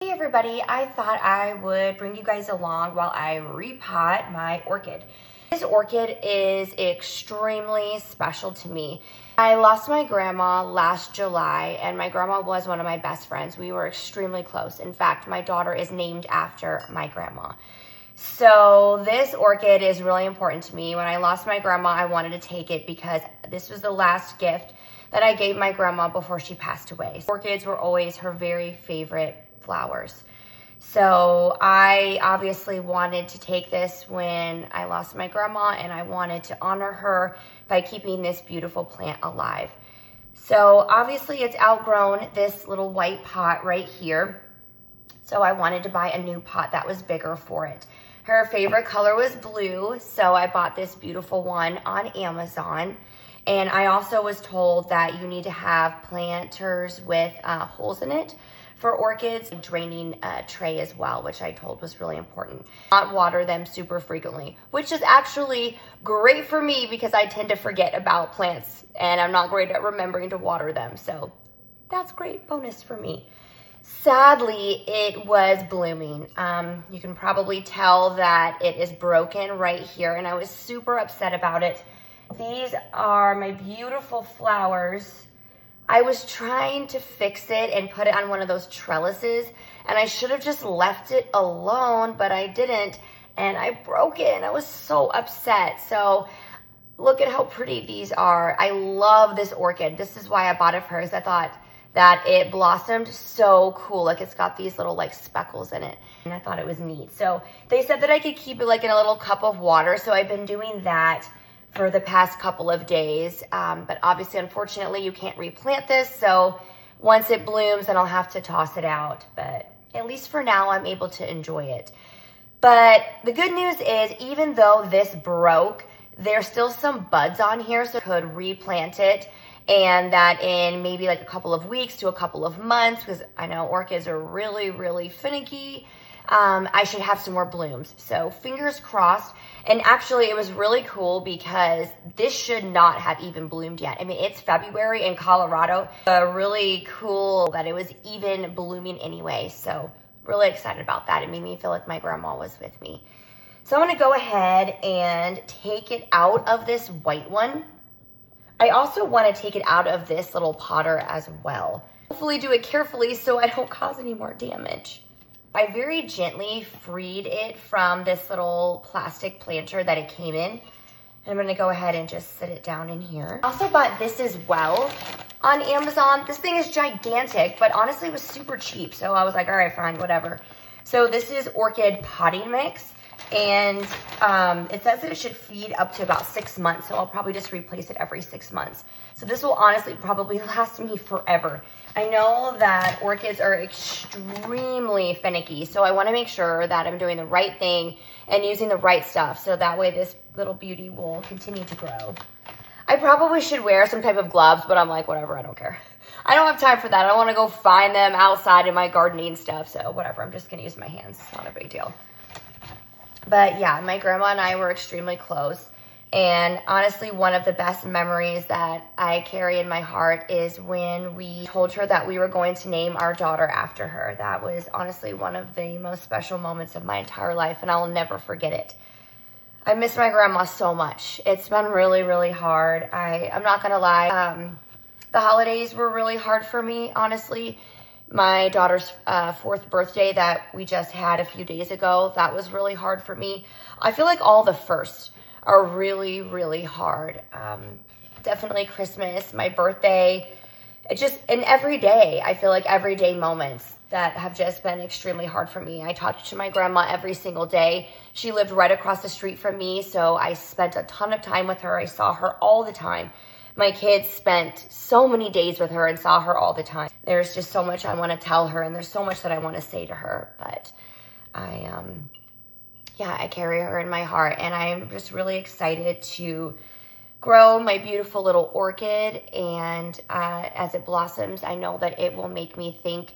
Hey everybody, I thought I would bring you guys along while I repot my orchid. This orchid is extremely special to me. I lost my grandma last July, and my grandma was one of my best friends. We were extremely close. In fact, my daughter is named after my grandma. So this orchid is really important to me. When I lost my grandma, I wanted to take it because this was the last gift that I gave my grandma before she passed away. Orchids were always her very favorite flowers. So I obviously wanted to take this when I lost my grandma, and I wanted to honor her by keeping this beautiful plant alive. So obviously it's outgrown this little white pot right here. So I wanted to buy a new pot that was bigger for it. Her favorite color was blue, so I bought this beautiful one on Amazon. And I also was told that you need to have planters with holes in it for orchids, draining tray as well, which I told was really important. Not water them super frequently, which is actually great for me because I tend to forget about plants and I'm not great at remembering to water them. So that's great bonus for me. Sadly, it was blooming. You can probably tell that it is broken right here, and I was super upset about it. These are my beautiful flowers. I was trying to fix it and put it on one of those trellises, and I should have just left it alone, but I didn't, and I broke it, and I was so upset. So look at how pretty these are. I love this orchid. This is why I bought it first. I thought that it blossomed so cool. Like, it's got these little like speckles in it, and I thought it was neat. So they said that I could keep it like in a little cup of water, so I've been doing that for the past couple of days. But obviously, unfortunately, you can't replant this. So once it blooms, then I'll have to toss it out. But at least for now, I'm able to enjoy it. But the good news is, even though this broke, there's still some buds on here, so I could replant it. And that in maybe like a couple of weeks to a couple of months, because I know orchids are really, really finicky, I should have some more blooms. So fingers crossed. And actually, it was really cool because this should not have even bloomed yet. I mean, it's February in Colorado. Really cool that it was even blooming anyway. So really excited about that. It made me feel like my grandma was with me. So I'm gonna go ahead and take it out of this white one. I also want to take it out of this little potter as well. Hopefully do it carefully so I don't cause any more damage. I very gently freed it from this little plastic planter that it came in. I'm gonna go ahead and just sit it down in here. I also bought this as well on Amazon. This thing is gigantic, but honestly it was super cheap. So I was like, all right, fine, whatever. So this is Orchid potting mix. And it says that it should feed up to about 6 months, so I'll probably just replace it every 6 months. So this will honestly probably last me forever. I know that orchids are extremely finicky, so I want to make sure that I'm doing the right thing and using the right stuff, so that way this little beauty will continue to grow. I probably should wear some type of gloves, but I'm like, whatever, I don't care. I don't have time for that. I don't want to go find them outside in my gardening stuff, so whatever, I'm just going to use my hands. It's not a big deal. But yeah, my grandma and I were extremely close. And honestly, one of the best memories that I carry in my heart is when we told her that we were going to name our daughter after her. That was honestly one of the most special moments of my entire life, and I'll never forget it. I miss my grandma so much. It's been really, really hard. I'm not gonna lie. The holidays were really hard for me, honestly. My daughter's 4th birthday that we just had a few days ago, that was really hard for me. I feel like all the firsts are really, really hard. Definitely Christmas, my birthday, and every day, I feel like everyday moments that have just been extremely hard for me. I talked to my grandma every single day. She lived right across the street from me, so I spent a ton of time with her. I saw her all the time. My kids spent so many days with her and saw her all the time. There's just so much I want to tell her, and there's so much that I want to say to her, but I carry her in my heart, and I'm just really excited to grow my beautiful little orchid, and as it blossoms, I know that it will make me think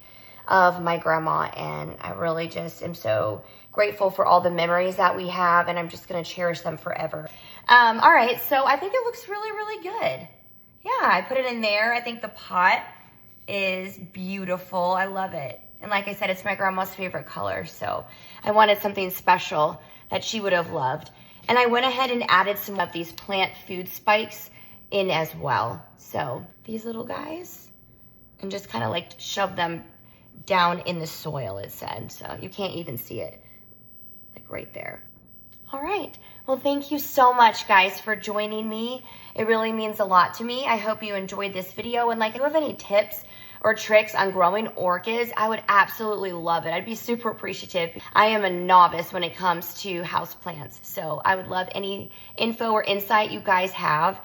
of my grandma, and I really just am so grateful for all the memories that we have, and I'm just going to cherish them forever. All right, so I think it looks really, really good. Yeah, I put it in there. I think the pot is beautiful. I love it. And like I said, it's my grandma's favorite color, so I wanted something special that she would have loved. And I went ahead and added some of these plant food spikes in as well. So these little guys, and just kind of like shove them down in the soil, it said. So you can't even see it, like right there. All right, well, thank you so much, guys, for joining me. It really means a lot to me. I hope you enjoyed this video. And like, if you have any tips or tricks on growing orchids, I would absolutely love it. I'd be super appreciative. I am a novice when it comes to houseplants, so I would love any info or insight you guys have.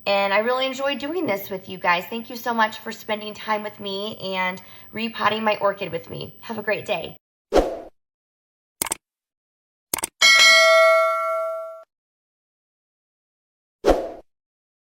And I really enjoyed doing this with you guys. Thank you so much for spending time with me and repotting my orchid with me. Have a great day.